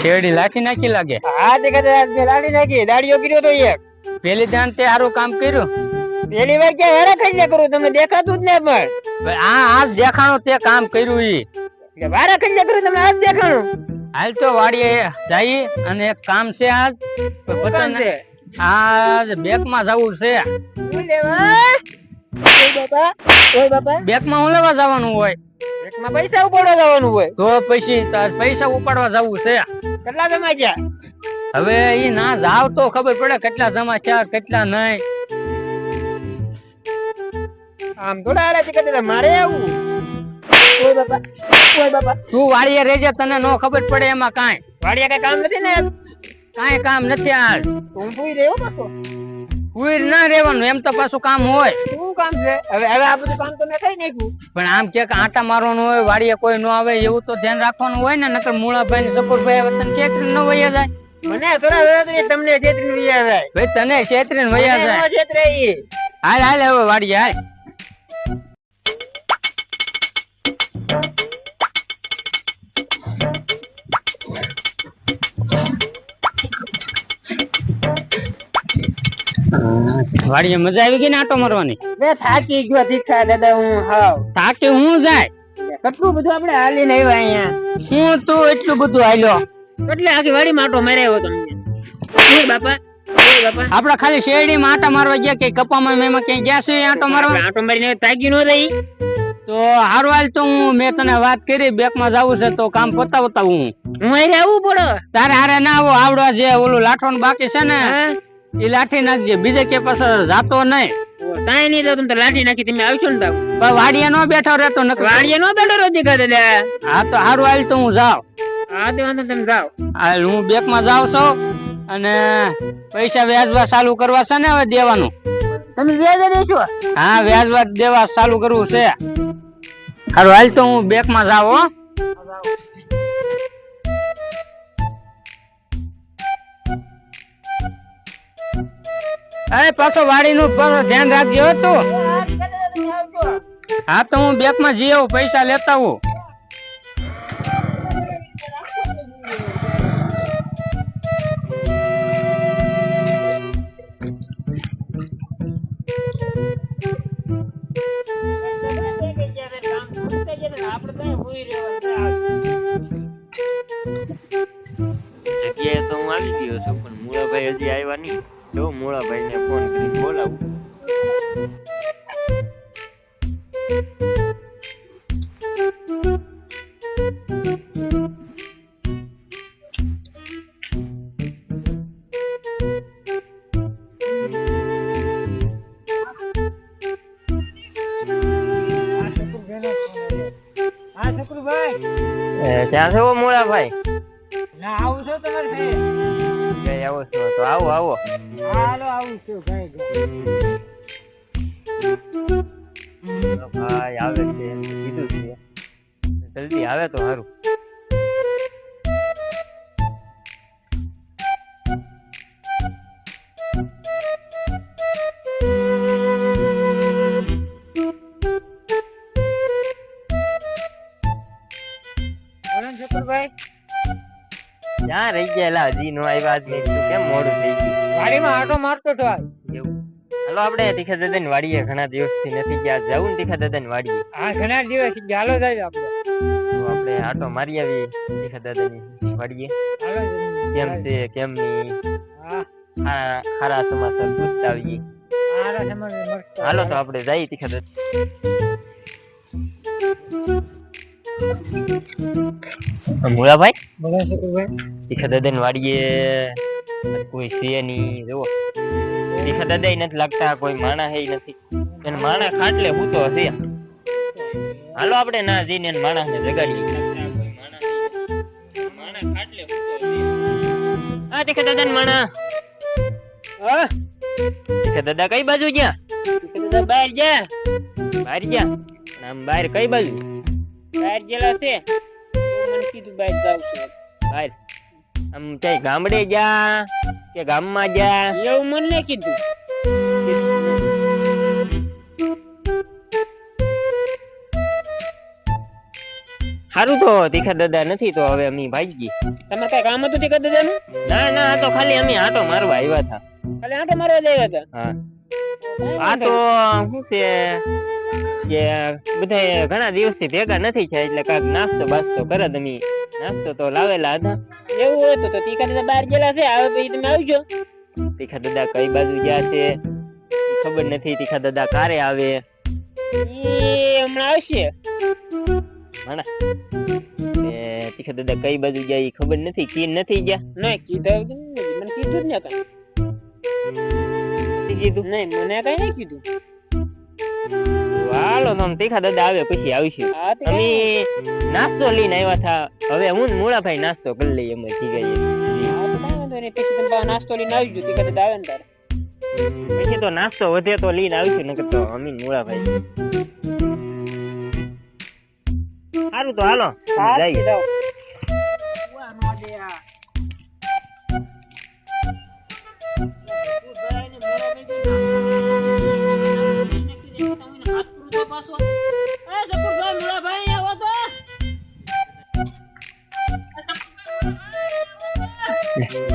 શેરડી લાઠી નાખી લાગે. હા તે કદાચ લાઠી નાખી દાડીઓ કર્યો તો એક પેલી દાન તે સારું કામ કર્યું. પેલી વાર ક્યાં હેરા ખાઈ કરું તમને દેખાતું જ ને પણ આ દેખાણું તે કામ કર્યું ઈ વારા ખાઈ કરું તમને આજ દેખાણું. હાલ તો વાડીએ જઈ અને એક કામ છે આજ કામ છે આજ બેંક માં જવું છે. શું લેવા બાપા બેંક માં હું લેવા જવાનું હોય. બેંકમાં પૈસા ઉપાડવા જવાનું હોય તો પછી પૈસા ઉપાડવા જવું છે. કેટલા જમા ગયા હવે ઈ ના જાવ તો ખબર પડે કેટલા જમા થયા કેટલા નહીં. આમ થોડા હાલે છે કે મારે આવું. ઓય બાપા તું વાડીએ રેજે તને નો ખબર પડે એમાં કાંઈ. વાડીએ કઈ કામ નથી ને કાંઈ કામ નથી આજ. હું ભૂઈ રહ્યો પાછો ઉઈર ના રહેવાનું એમ તો પાછું કામ હોય. શું કામ છે હવે આ બધું કામ તો મેં કઈ નાખ્યું પણ આમ કે આટા મારવાનું હોય વાડીએ કોઈ ન આવે એવું તો ધ્યાન રાખવાનું હોય ને. નકર મૂળાભાઈ ને સકુરભાઈ વતન છેતરી ન વયા જાય. મને થોડા વેરાતરી તમને છેતરી વયા જાય ભાઈ તને છેતરી ને વયા જાય. છેતરે ઈ હાલ હાલ હવે વાડીએ હાલ. વાડીએ મજા આવી ગઈ ને આટો મારવાની. મેં થાકી ગયો તીખા દાદા હું હાવ થાકી હું જાય કેટલું બધું આપણે હાલીને આવ્યા અહીંયા. હું તું એટલું બધું હાલ્યો એટલે આખી વાડી માં આટો માર્યો તમને. ઓય બાપા આપડે ખાલી શેરડી માં આટા મારવા ગયા કે કપામાં મેમાં ક્યાંય ગયા છે આટો મારવા. આટો મારીને તાગી નો રહી તો હારું હાલ તો મેં તને વાત કરી બેંક માં જવું છે તો કામ પતાવતા હું અહીં આવવું પડે. તારે હારે ના આવો આવડવા જે ઓલું લાઠવાનું બાકી છે ને એ લાઠી નાખજે. બીજે કે પાછળ જાતો નહીં. કાંઈ નહીં તો તમે લાઠી નાખી તમે આવશો ને પણ વાડીએ નો બેઠો રહેતો ને. વાડીએ નો બેઠો રોજી કરે દાદા. હા તો હારું હાલ તો હું જાઉં. હા તો વાંધો તમે જાઓ. હાલ હું બેંક માં જાઉં છું અને પૈસા વ્યાજવા ચાલુ કરવા છે ને હવે દેવાનું. તમે વ્યાજ દેશો? હા વ્યાજવા દેવા ચાલુ કરવું છે. હારું હાલ તો હું બેંક માં જાઉં હો. અરે પાછો વાડી નું ધ્યાન રાખજો તું. હા તો હું બેંક માં જઈ આવું પૈસા લેતા આવું. જગ્યાએ તો હું આવી ગયો છું પણ મૂળાભાઈ હજી આવ્યા નહીં. જો મૂળાભાઈ ને ફોન કરીને બોલાવું. હા શકુરભાઈ ક્યાં છો મૂળાભાઈ? ના આવું છો તમારે કઈ આવો છો તો આવો આવો. હાલો આવું છું ભાઈ ભાઈ આવે છે એમ કીધું છે. જલ્દી આવે તો સારું. શકુરભાઈ ક્યાં રહી ગયેલા હજી નો આવ્યા? આજ મેં કીધું કેમ મોડું થઈ ગયું. વાડીમાં આટો મારતો તો એવું હાલો આપણે તીખા દાદા ની વાડીએ ઘણા દિવસથી નથી ગયા. જવું ને તીખા દાદા ની વાડીએ? હા ઘણા દિવસ ચાલો જાય આપણે. તો આપણે આટો મારી આવી તીખા દાદા ની વાડીએ. હાલો કેમ છે કેમ ની હા સારા સમાચાર પૂછતા આવીએ. હાલો સમજ મસ્ત. હાલો તો આપણે જઈએ તીખા દાદા. મૂળાભાઈ બોલો શકુરભાઈ. તીખા દાદા ની વાડીએ કોઈ છે નહીં. જુઓ તીખા દાદા નથી લાગતા, કોઈ માણા હે નથી. એને માણા ખાટલે હૂતો હશે. હાલો આપણે ના જઈને માણસ ને જગાડીએ. હા તીખા દાદા ને માણા. હા તીખા દાદા કઈ બાજુ ગયા? દાદા બહાર ગયા. બહાર ગયા? આમ બહાર કઈ બાજુ? બહાર ગયેલા છે. મને કીધું બહાર જાવ છું. બહાર આમ કઈ ગામડે જા કે ગામમાં જા? એવું મને કીધું. સારું તો તીખા દાદા નથી તો હવે અમે ભાગી. તમારે કઈ કામ હતું ટીકા દાદાનું? ના ના આ તો ખાલી અમે આટો મારવા આવ્યા હતા. ખાલી આંટો મારવા જ આવ્યા હતા. હા આ તો શું છે કે બધા ઘણા દિવસથી ભેગા નથી થયા એટલે કાંઈક નાસ્તો બાસ્તો કરે તમે. નાસ્તો તો લાવેલા હતા. એવું હોય તો ટીકા દાદા બહાર ગયેલા છે, આવે પછી તમે આવજો. તીખા દાદા કઈ બાજુ ગયા છે ઈ ખબર નથી. તીખા દાદા ક્યારે આવે? ઈ હમણાં આવશે. તીખા દાદા કઈ બાજુ ગયા ઈ ખબર નથી. કીન નથી ગયા? ના કીધું મને કીધું જ ને કઈ. કીધું નહીં મને કઈ નહીં કીધું. હાલો તો તીખા દાદા આવે પછી આવીશું. હા તે અમે નાસ્તો લઈને આવ્યા હતા. હવે હું ને મૂળાભાઈ નાસ્તો કરી લઈએ અમે જીગાઈએ. હા તો કાંઈ વાંધો નહીં. પછી તમે પાછા નાસ્તો લઈને આવજો. ટીકા દાદા આવે ને તારે. પછી તો નાસ્તો વધે તો લઈને આવીશું નકર તો અમે ને મૂળાભાઈ. સારું તો હાલો જઈએ. જાઓ.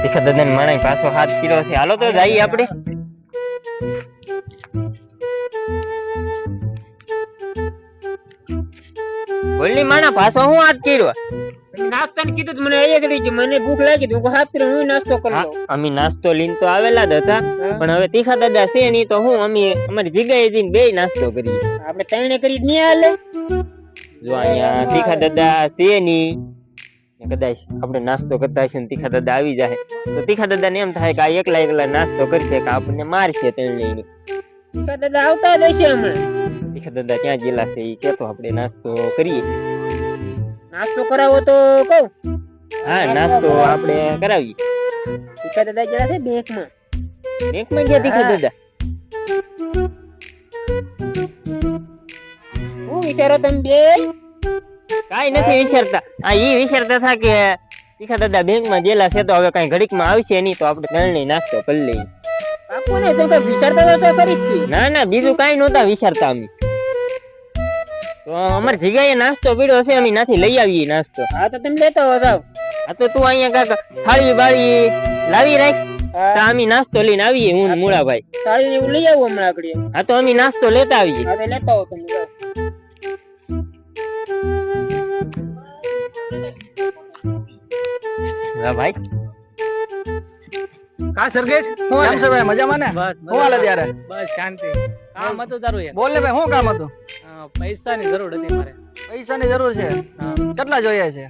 તીખા દાદા ને માણસ પાછો હાથ કર્યો છે. હાલો તો જઈએ આપણે. બોલની માણા પાછો હું હાથ કર્યો? નાસ્તા ને કીધું તો મને અહીંયા કરી ગયું. મને ભૂખ લાગી તો હું હાથ હું નાસ્તો કરી લઉં. અમે નાસ્તો લઈને તો આવેલા જ હતા પણ હવે તીખા દાદા છે નહીં તો હું અમે અમારી જગ્યાએ જઈને બે નાસ્તો કરીએ. આપણે ત્રણે કરી નહીં હાલે. જો અહીંયા તીખા દાદા છે નહીં કદાચ આપણે નાસ્તો કરતા હશું ને તીખા દાદા આવી જાય તો તીખા દાદા ને એમ થાય કે આ એકલા એકલા નાસ્તો કરશે કે આપણને મારશે ત્રણેયને. ટીકા દાદા આવતા જ હશે હમણાં. તીખા દાદા ક્યાં ગયેલા છે એ કેતો આપણે નાસ્તો કરીએ. નાસ્તો કરાવો તો કહું. હા નાસ્તો આપણે કરાવીએ. ટીકા દાદા ગયા છે બેંકમાં. બેંકમાં ગયા તીખા દાદા? હું વિચારો તમે બે? કાઈ નથી વિચારતા. આ ઈ વિચારતા હતા કે તીખા દાદા બેંકમાં ગયેલા છે તો હવે કઈ ઘડીકમાં આવશે નહીં તો આપણે ત્રણેય નાસ્તો કરી લઈએ. આપો ને તો કઈ વિચારતા હોય તો કરી જ છી. ના ના બીજું કાઈ નહોતા વિચારતા અમે. તો અમારી જગ્યાએ નાસ્તો પીડ્યો છે અમે નાથી લઈ આવીએ નાસ્તો. હા તો તમે લેતો હો જાવ. આ તો તું અહીંયા કાક થાળી બાળી લાવી રાખ તો અમે નાસ્તો લઈને આવીએ હું ને મૂળાભાઈ. સાડી એવું લઈ આવું હમણાં આગળ. હા તો અમે નાસ્તો લેતા આવીએ. હા તો લેતા હો તમે જાવ. હા ભાઈ કા સરગેટ કેમ છે ભાઈ મજામાં ને? હું હાલે ત્યારે? બસ શાંતિ. કામ હતું તારું યાર. બોલ ને ભાઈ શું કામ હતું? પૈસાની જરૂર હતી મારે. પૈસાની જરૂર છે. હા. કેટલા જોઈએ છે?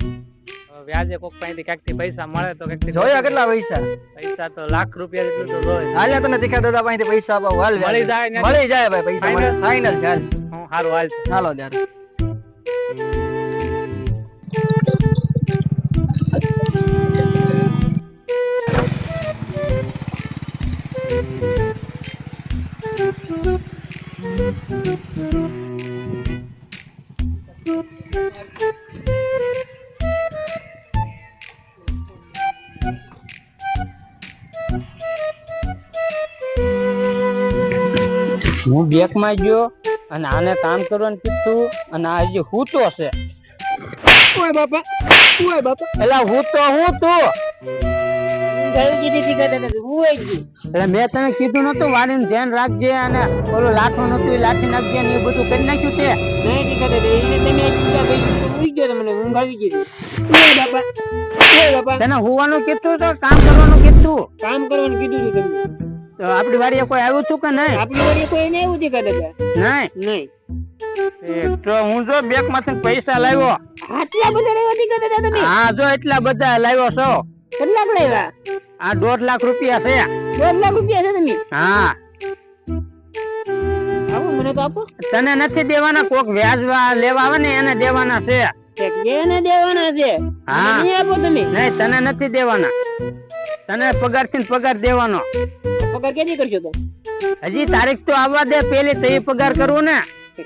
વ્યાજે કોક પાસેથી ક્યાંકથી પૈસા મળે તો ક્યાંકથી જોયા કેટલા પૈસા? પૈસા તો લાખ રૂપિયા જેટલું તો જોઈએ. હાલ તને તીખા દાદા પાસેથી પૈસા અપાવું. હાલ મળી જાય ને? મળી જાય ભાઈ પૈસા મળે. ફાઇનલ છે હાલ. હું હારું હાલ. હાલો ત્યારે. હું બેંકમાં ગયો અને આને કામ કરવાનું કીધું અને આ હજી હૂતો છે. ઓય બાપા, ઓય બાપા. એલા હું તું ગઈ દીધી ટીકા દાદા હું ગઈ. એટલે મેં તને કીધું નતું વાડીને ધ્યાન રાખજે અને ઓલું લાઠું નતું એ લાઠી નાખજે ને એ બધું કરી નાખ્યું તે. નહીં ટીકા દાદા એને તમે ટીકા ભાઈ ઉઈ ગયો તમને ઊંઘ આવી ગઈ. ઓય બાપા, ઓય બાપા. તને હોવાનું કીધું તો કામ કરવાનું કીધું. કામ કરવાનું કીધું હતું તમને. તો આપડી વાડીએ કોઈ આવ્યું હતું કે નહીં? આપણી વાળી કોઈ નહીં આવ્યું ટીકા દાદા. નહીં. નહીં. તો હું જો બેંક માંથી પૈસા લાવ્યો. આટલા બધા લેવા ટીકા દાદા તમે? હા જો એટલા બધા લાવ્યો છો. કેટલા લાવ્યા? આ 1.5 લાખ રૂપિયા છે. 1.5 લાખ રૂપિયા છે તમે? હા આવો મને તો આપો. તને નથી દેવાના, કોક વ્યાજ લેવા આવે ને એને દેવાના છે. એને દેવાના છે. હા. નહીં આપો તમે? નહીં તને નથી દેવાના. તને પગાર થી પગાર દેવાનો. પગાર કેદી કરશો તો? હજી તારીખ તો આવવા દે પેલી તો એ પગાર કરવો ને.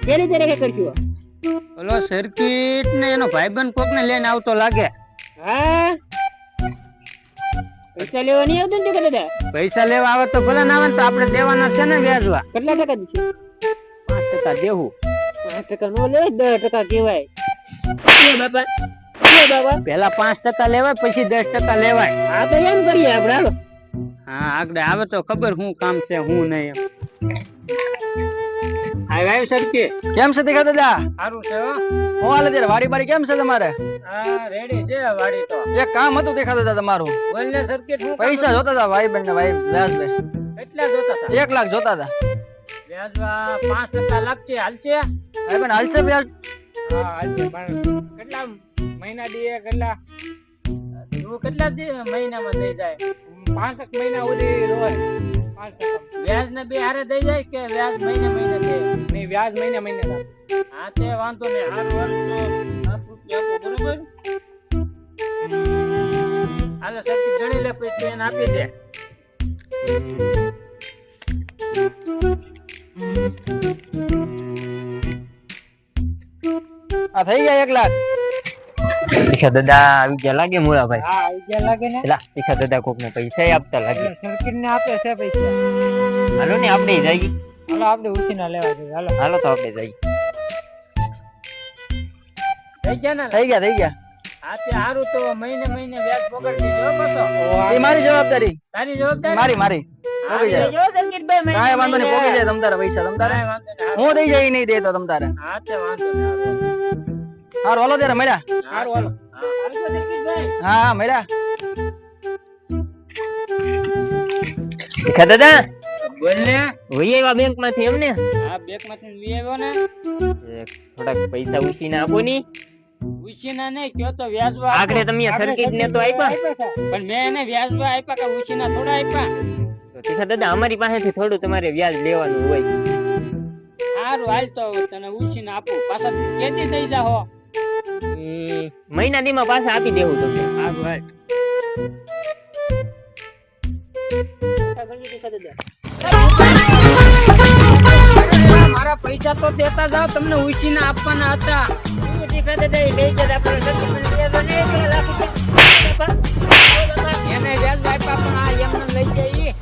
કેલી તારીખે કરશો? ઓલો સર્કિટ ને એનો ભાઈબંધ કોક ને લઈને આવતો લાગે. હા. પૈસા લેવા નહીં આવતો ને ટીકા દાદા? પૈસા લેવા આવે તો ભલે ના આવે ને તો આપણે દેવાના છે ને વ્યાજવા. કેટલા ટકા દીધું? 5% દેવું. 5% નો લે 10% કહેવાય. એ બાપા ઓય બાબા પેલા 5% લેવાય પછી 10% લેવાય. આ તો એમ કરીએ આપણે હાલો હા આગળ આવે તો ખબર શું કામ છે શું નહીં એમ. આવ્યો સરકી કેમ છે દેખા દાદા સારું છે હો. હું હાલે ત્યારે વાડી બાડી કેમ છે તમારે હા રેડી છે વાડી તો. એક કામ હતું દેખા દાદા તમારું બોલ ને સરકી શું પૈસા જોતા હતા ભાઈ બંને ભાઈ વ્યાજ બે કેટલા જોતા હતા? 1 લાખ જોતા હતા વ્યાજમાં 5% લાગશે હાલશે? ભાઈ બંને હાલશે વ્યાજ હા હાલશે પણ કેટલા મહિના દીએ કેટલા તું કેટલા મહિનામાં થઈ જાય? 5 મહિના સુધી રોય 5% વ્યાજ ને બે હારે થઈ જાય કે વ્યાજ મહિને મહિને દે? નહીં વ્યાજ મહિને મહિને થાય. હા તે વાંધો નહીં હારું વર્ષ તો 7 રૂપિયા આપો બરોબર. હાલે સરથી ગણી લે પછી એને આપી દે. આ થઈ ગયા 1 લાખ તીખા દાદા આવી ગયા લાગે મુળાભાઈ. હા આવી ગયા લાગે ને. એલા તીખા દાદા કોક ને પૈસા આપતા લાગે. સરકી ને આપે છે પૈસા. હાલો ને આપણે જઈએ. હાલો આપણે ઉછીના લેવા જોઈએ. હાલો હાલો તો આપણે જઈએ. થઈ ગયા ને? થઈ ગયા હા તે હારું તો મહિને મહિને વ્યાજ પકડી દેજો પાછો. એ મારી જવાબદારી તારી જવાબદારી? મારી પોગી જાય જો સંકેતભાઈ મહિને કાંઈ વાંધો નહીં મહિને. પોગી જાય તમ તારા પૈસા તમ તારે કાંઈ વાંધો નહીં. હું દઈ જાય નહીં દેતો તમ તારે હા તે વાંધો નહીં. હારું હાલો ત્યારે મળ્યા હારું હાલો. હા હાલો સંકેતભાઈ. હા હા મળ્યા તીખા દાદા બોલ ને. વહી આવ્યા બેંક માંથી એમને હા બેંક માંથી વી આવ્યો ને. થોડાક પૈસા ઉછીને આપો ની. ઉછીના નહીં કયો તો વ્યાજવા આગળ તમે સરકી ને તો આપ્યા. પણ મેં એને વ્યાજવા આપ્યા કે ઉછીના થોડા આપ્યા? તો તીખા દાદા અમારી પાસેથી થોડું તમારે વ્યાજ લેવાનું હોય. હારું હાલ તો તને ઉછીના આપું પાછા કેદી થઈ જાહો. મહિના દીમાં પાછા આપી દેવું તમને. હારું હાલ. મારા પૈસા તો દેતા જાવ તમને ઉછીના આપવાના હતા. એને વ્યાજ આપ્યા પણ આ એમને લઈ જાય.